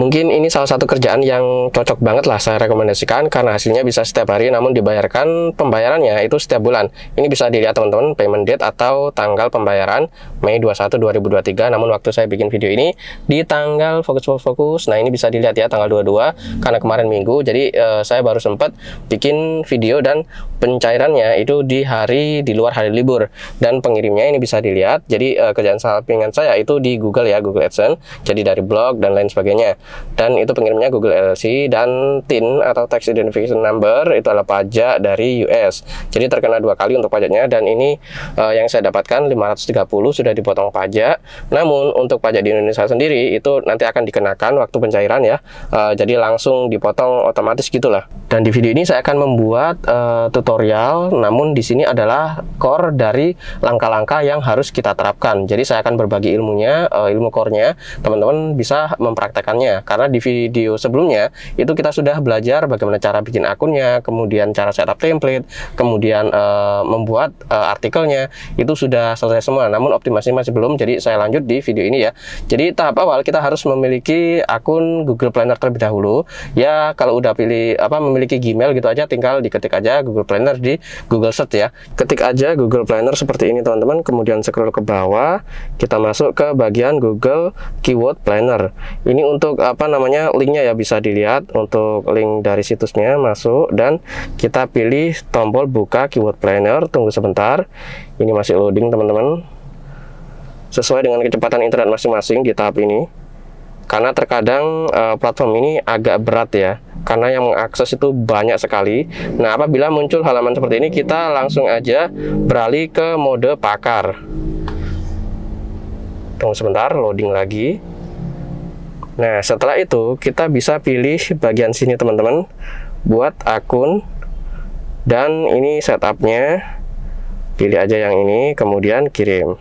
Mungkin ini salah satu kerjaan yang cocok banget lah saya rekomendasikan karena hasilnya bisa setiap hari namun dibayarkan pembayarannya itu setiap bulan. Ini bisa dilihat teman-teman payment date atau tanggal pembayaran Mei 21 2023. Namun waktu saya bikin video ini di tanggal fokus. Nah, ini bisa dilihat ya tanggal 22 karena kemarin Minggu. Jadi saya baru sempat bikin video dan pencairannya itu di luar hari libur dan pengirimnya ini bisa dilihat. Jadi kerjaan sampingan saya itu di Google ya, Google AdSense. Jadi dari blog dan lain sebagainya. Dan itu pengirimnya Google LLC dan TIN atau Tax Identification Number itu adalah pajak dari US. Jadi terkena 2 kali untuk pajaknya dan ini yang saya dapatkan 530 sudah dipotong pajak. Namun untuk pajak di Indonesia sendiri itu nanti akan dikenakan waktu pencairan ya. Jadi langsung dipotong otomatis gitulah. Dan di video ini saya akan membuat tutorial, namun di sini adalah core dari langkah-langkah yang harus kita terapkan. Jadi saya akan berbagi ilmunya, ilmu core-nya, teman-teman bisa mempraktekannya. Karena di video sebelumnya itu kita sudah belajar bagaimana cara bikin akunnya, kemudian cara setup template, kemudian membuat artikelnya, itu sudah selesai semua. Namun optimasi masih belum, jadi saya lanjut di video ini ya. Jadi tahap awal kita harus memiliki akun Google Planner terlebih dahulu. Ya kalau udah memiliki Gmail gitu aja, tinggal diketik aja Google Planner di Google Search ya. Ketik aja Google Planner seperti ini teman-teman, kemudian scroll ke bawah, kita masuk ke bagian Google Keyword Planner. Ini untuk linknya ya, bisa dilihat untuk link dari situsnya, masuk dan kita pilih tombol buka Keyword Planner. Tunggu sebentar, ini masih loading teman-teman, sesuai dengan kecepatan internet masing-masing di tahap ini, karena terkadang platform ini agak berat ya, karena yang mengakses itu banyak sekali. Nah, apabila muncul halaman seperti ini, kita langsung aja beralih ke mode pakar. Tunggu sebentar, loading lagi. Nah, setelah itu kita bisa pilih bagian sini teman-teman, buat akun, dan ini setupnya, pilih aja yang ini, kemudian kirim.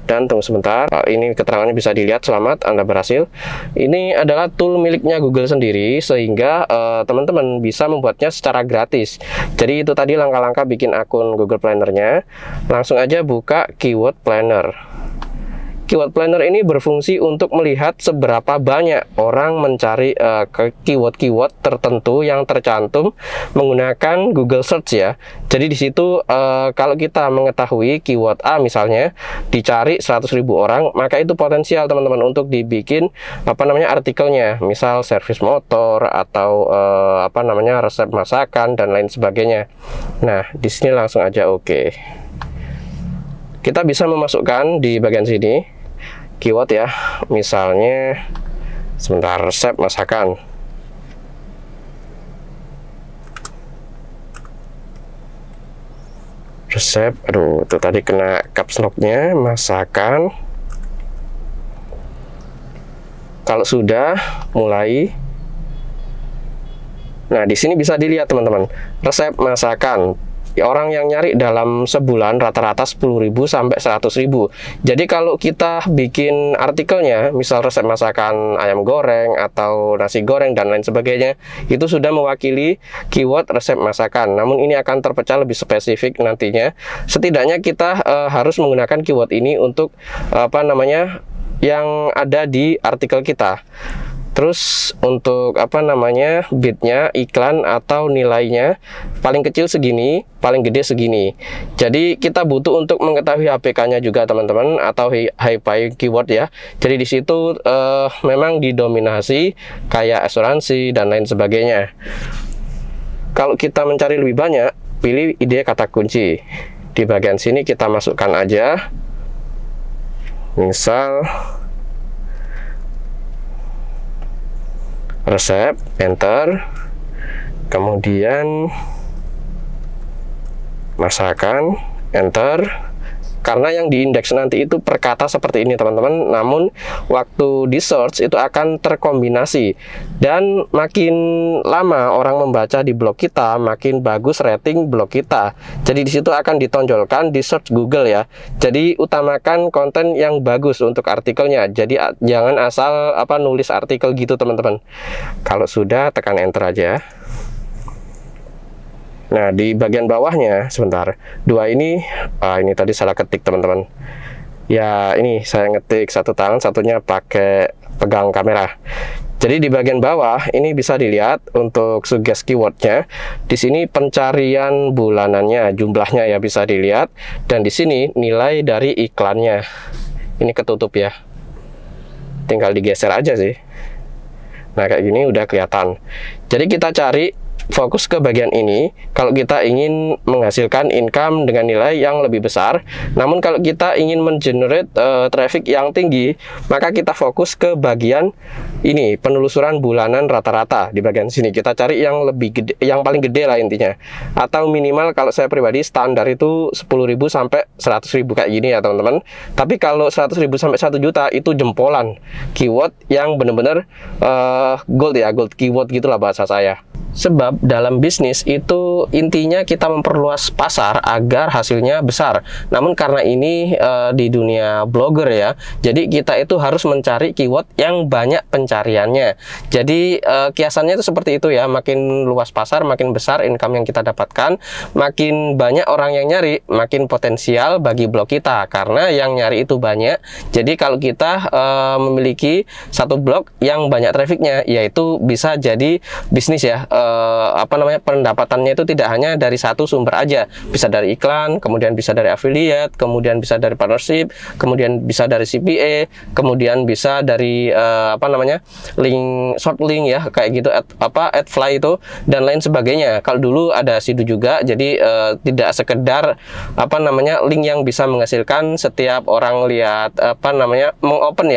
Dan tunggu sebentar, ini keterangannya bisa dilihat, selamat Anda berhasil. Ini adalah tool miliknya Google sendiri, sehingga teman-teman bisa membuatnya secara gratis. Jadi itu tadi langkah-langkah bikin akun Google Planner-nya. Langsung aja buka Keyword Planner. Keyword Planner ini berfungsi untuk melihat seberapa banyak orang mencari keyword-keyword tertentu yang tercantum menggunakan Google Search ya. Jadi di situ kalau kita mengetahui keyword A misalnya dicari 100.000 orang, maka itu potensial teman-teman untuk dibikin artikelnya, misal servis motor atau resep masakan dan lain sebagainya. Nah, di sini langsung aja oke. Kita bisa memasukkan di bagian sini keyword ya, misalnya sebentar, resep masakan. Resep, aduh itu tadi kena caps lock-nya, masakan. Kalau sudah mulai, nah di sini bisa dilihat teman-teman, resep masakan. Orang yang nyari dalam sebulan rata-rata 10.000 sampai 100.000. Jadi kalau kita bikin artikelnya, misal resep masakan ayam goreng atau nasi goreng dan lain sebagainya, itu sudah mewakili keyword resep masakan. Namun ini akan terpecah lebih spesifik nantinya. Setidaknya kita harus menggunakan keyword ini untuk yang ada di artikel kita. Terus untuk bidnya, iklan atau nilainya paling kecil segini, paling gede segini. Jadi kita butuh untuk mengetahui HPK-nya juga teman-teman, atau high keyword ya. Jadi di situ memang didominasi kayak asuransi dan lain sebagainya. Kalau kita mencari lebih banyak, pilih ide kata kunci. Di bagian sini kita masukkan aja, misal resep, enter, kemudian masakan, enter. Karena yang diindeks nanti itu per kata seperti ini teman-teman, namun waktu di search itu akan terkombinasi, dan makin lama orang membaca di blog kita, makin bagus rating blog kita. Jadi di situ akan ditonjolkan di search Google ya. Jadi utamakan konten yang bagus untuk artikelnya. Jadi jangan asal nulis artikel gitu teman-teman. Kalau sudah, tekan enter aja. Nah, di bagian bawahnya, sebentar, dua ini tadi salah ketik teman-teman. Ya, ini saya ngetik satu tangan, satunya pakai pegang kamera. Jadi di bagian bawah ini bisa dilihat untuk suggest keywordnya. Di sini pencarian bulanannya, jumlahnya ya bisa dilihat, dan di sini nilai dari iklannya. Ini ketutup ya, tinggal digeser aja sih. Nah kayak gini udah kelihatan. Jadi kita cari, fokus ke bagian ini kalau kita ingin menghasilkan income dengan nilai yang lebih besar. Namun kalau kita ingin mengenerate traffic yang tinggi, maka kita fokus ke bagian ini, penelusuran bulanan rata-rata. Di bagian sini kita cari yang lebih gede, yang paling gede lah intinya. Atau minimal kalau saya pribadi standar itu 10.000 sampai 100.000 kayak gini ya teman-teman. Tapi kalau 100.000 sampai 1 juta itu jempolan keyword yang bener-bener gold ya, gold keyword gitulah bahasa saya. Sebab dalam bisnis itu intinya kita memperluas pasar agar hasilnya besar. Namun karena ini di dunia blogger ya, jadi kita itu harus mencari keyword yang banyak pencariannya. Jadi kiasannya itu seperti itu ya, makin luas pasar, makin besar income yang kita dapatkan, makin banyak orang yang nyari, makin potensial bagi blog kita, karena yang nyari itu banyak. Jadi kalau kita memiliki satu blog yang banyak trafficnya, yaitu bisa jadi bisnis ya. Pendapatannya itu tidak hanya dari satu sumber aja, bisa dari iklan, kemudian bisa dari affiliate, kemudian bisa dari partnership, kemudian bisa dari CPA, kemudian bisa dari link, short link ya, kayak gitu, adfly itu dan lain sebagainya. Kalau dulu ada Sidu juga, jadi tidak sekedar link yang bisa menghasilkan setiap orang lihat mengopen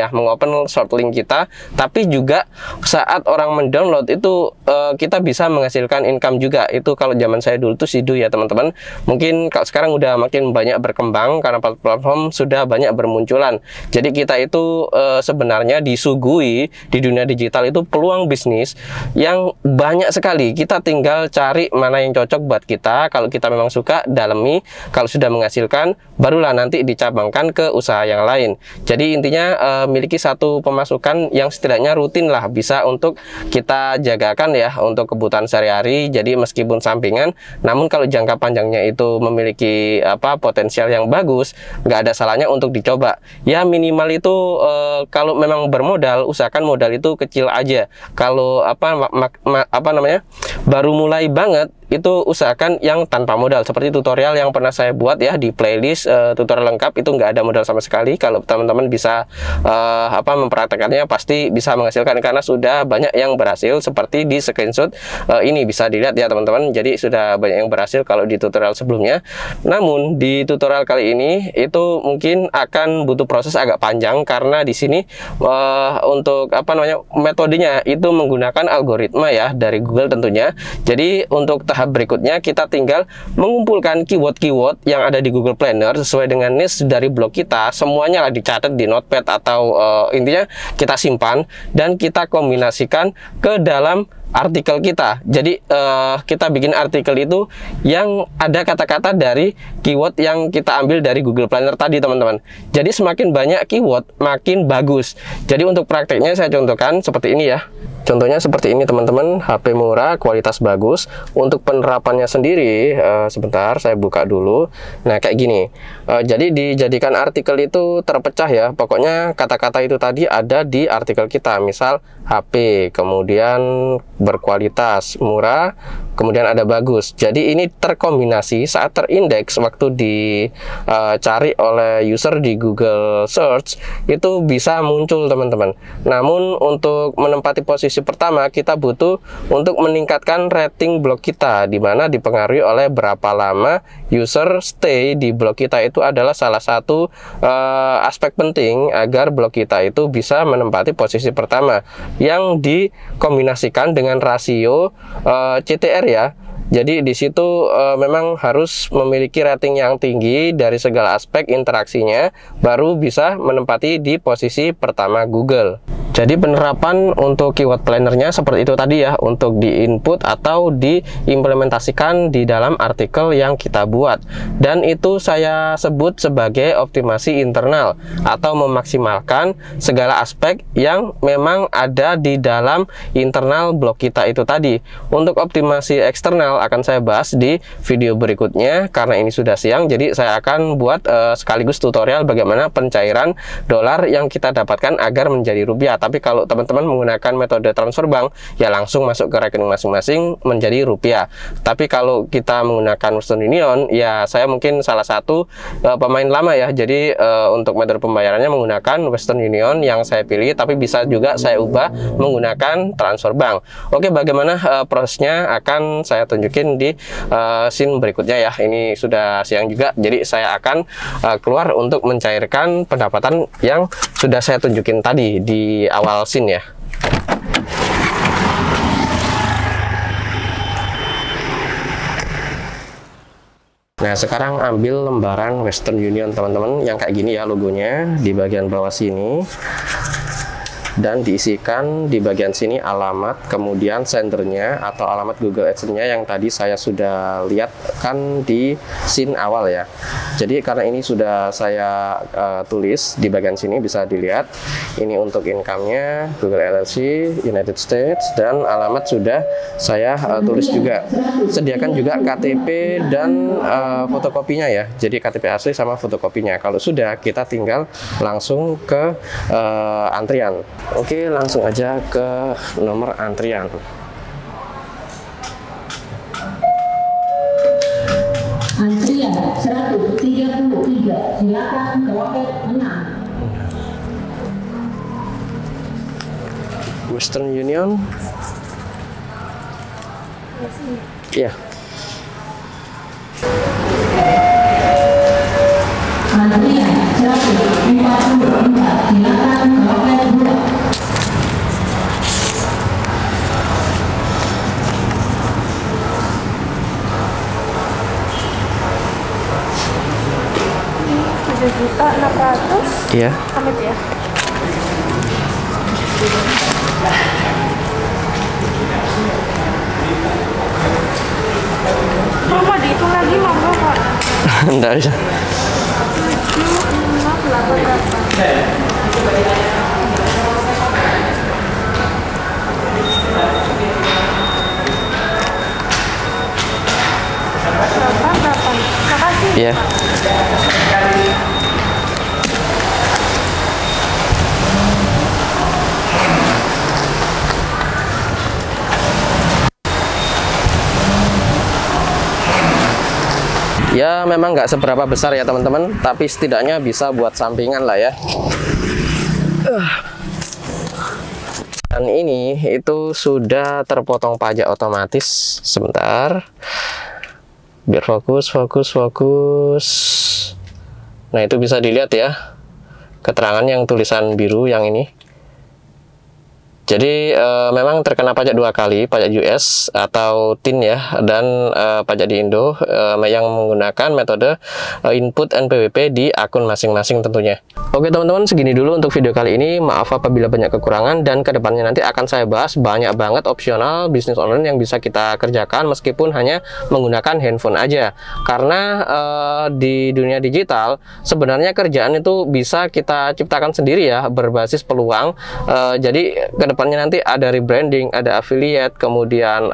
short link kita, tapi juga saat orang mendownload itu kita bisa menghasilkan income juga. Itu kalau zaman saya dulu tuh Sidu ya teman-teman. Mungkin kalau sekarang udah makin banyak berkembang karena platform sudah banyak bermunculan. Jadi kita itu sebenarnya disuguhi di dunia digital itu peluang bisnis yang banyak sekali. Kita tinggal cari mana yang cocok buat kita. Kalau kita memang suka, dalami. Kalau sudah menghasilkan, barulah nanti dicabangkan ke usaha yang lain. Jadi intinya miliki satu pemasukan yang setidaknya rutin lah, bisa untuk kita jagakan ya untuk kebutuhan sehari-hari. Jadi meskipun sampingan, namun kalau jangka panjangnya itu memiliki potensial yang bagus, nggak ada salahnya untuk dicoba. Ya minimal itu kalau memang bermodal, usahakan modal itu kecil aja. Kalau baru mulai banget, itu usahakan yang tanpa modal, seperti tutorial yang pernah saya buat ya di playlist tutorial lengkap, itu nggak ada modal sama sekali. Kalau teman-teman bisa mempraktekannya, pasti bisa menghasilkan, karena sudah banyak yang berhasil. Seperti di screenshot ini bisa dilihat ya teman-teman. Jadi sudah banyak yang berhasil kalau di tutorial sebelumnya. Namun di tutorial kali ini itu mungkin akan butuh proses agak panjang, karena di sini untuk metodenya itu menggunakan algoritma ya dari Google tentunya. Jadi untuk tahap berikutnya kita tinggal mengumpulkan keyword-keyword yang ada di Google Planner sesuai dengan niche dari blog kita. Semuanya lah dicatat di notepad atau intinya kita simpan dan kita kombinasikan ke dalam artikel kita. Jadi kita bikin artikel itu yang ada kata-kata dari keyword yang kita ambil dari Google Planner tadi teman-teman. Jadi semakin banyak keyword makin bagus. Jadi untuk prakteknya saya contohkan seperti ini ya. Contohnya seperti ini teman-teman, HP murah, kualitas bagus. Untuk penerapannya sendiri, sebentar saya buka dulu. Nah kayak gini, jadi dijadikan artikel itu terpecah ya. Pokoknya kata-kata itu tadi ada di artikel kita. Misal HP, kemudian berkualitas, murah, kemudian ada bagus. Jadi ini terkombinasi saat terindeks waktu dicari oleh user di Google Search, itu bisa muncul teman-teman. Namun untuk menempati posisi pertama, kita butuh untuk meningkatkan rating blog kita, di mana dipengaruhi oleh berapa lama user stay di blog kita. Itu adalah salah satu aspek penting agar blog kita itu bisa menempati posisi pertama, yang dikombinasikan dengan rasio CTR ya. Jadi di situ memang harus memiliki rating yang tinggi dari segala aspek interaksinya, baru bisa menempati di posisi pertama Google. Jadi penerapan untuk keyword plannernya seperti itu tadi ya, untuk di-input atau diimplementasikan di dalam artikel yang kita buat. Dan itu saya sebut sebagai optimasi internal, atau memaksimalkan segala aspek yang memang ada di dalam internal blog kita itu tadi. Untuk optimasi eksternal akan saya bahas di video berikutnya. Karena ini sudah siang, jadi saya akan buat sekaligus tutorial bagaimana pencairan dolar yang kita dapatkan agar menjadi rupiah. Tapi kalau teman-teman menggunakan metode transfer bank, ya langsung masuk ke rekening masing-masing menjadi rupiah. Tapi kalau kita menggunakan Western Union, ya saya mungkin salah satu pemain lama ya. Jadi untuk metode pembayarannya menggunakan Western Union yang saya pilih, tapi bisa juga saya ubah menggunakan transfer bank. Oke, bagaimana prosesnya akan saya tunjukin di scene berikutnya ya. Ini sudah siang juga, jadi saya akan keluar untuk mencairkan pendapatan yang sudah saya tunjukin tadi di awal scene ya. Nah, sekarang ambil lembaran Western Union teman-teman yang kayak gini ya logonya di bagian bawah sini. Dan diisikan di bagian sini alamat, kemudian sendernya atau alamat Google AdSense-nya yang tadi saya sudah lihat kan di scene awal ya. Jadi karena ini sudah saya tulis di bagian sini, bisa dilihat ini untuk income-nya Google LLC United States, dan alamat sudah saya tulis juga. Sediakan juga KTP dan fotokopinya ya. Jadi KTP asli sama fotokopinya. Kalau sudah, kita tinggal langsung ke antrian. Oke, langsung aja ke nomor antrian. Antrian 133, silakan ke loket 6. Western Union. Iya. Antrian 144, silakan ke loket 2. Rp7.600.000. Iya. Pamit ya. Mau dihitung lagi monggo Kak. Enggak bisa. 8. Makasih. Iya. Ya memang nggak seberapa besar ya teman-teman, tapi setidaknya bisa buat sampingan lah ya. Dan ini itu sudah terpotong pajak otomatis. Sebentar, biar fokus. Nah, itu bisa dilihat ya keterangan yang tulisan biru yang ini. Jadi memang terkena pajak 2 kali, pajak US atau TIN ya, dan pajak di Indo yang menggunakan metode input NPWP di akun masing-masing tentunya. Oke teman-teman, segini dulu untuk video kali ini. Maaf apabila banyak kekurangan, dan kedepannya nanti akan saya bahas banyak banget opsional bisnis online yang bisa kita kerjakan meskipun hanya menggunakan handphone aja. Karena di dunia digital sebenarnya kerjaan itu bisa kita ciptakan sendiri ya, berbasis peluang. Jadi kedepannya nanti ada rebranding, ada affiliate, kemudian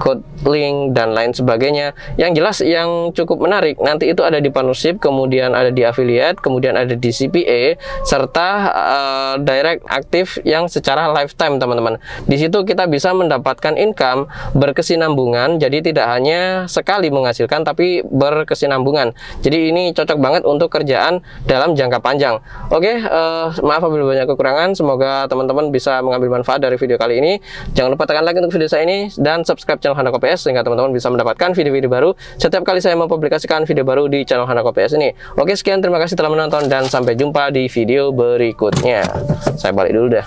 code link dan lain sebagainya. Yang jelas yang cukup menarik nanti itu ada di partnership, kemudian ada di affiliate, kemudian ada di CPA, serta direct aktif yang secara lifetime teman-teman. Di situ kita bisa mendapatkan income berkesinambungan, jadi tidak hanya sekali menghasilkan tapi berkesinambungan. Jadi ini cocok banget untuk kerjaan dalam jangka panjang. Oke, maaf apabila banyak kekurangan. Semoga teman-teman bisa mengambil manfaat dari video kali ini. Jangan lupa tekan like untuk video saya ini dan subscribe channel Handoko PS sehingga teman-teman bisa mendapatkan video-video baru setiap kali saya mempublikasikan video baru di channel Handoko PS ini. Oke, sekian, terima kasih telah menonton dan sampai jumpa di video berikutnya. Saya balik dulu dah.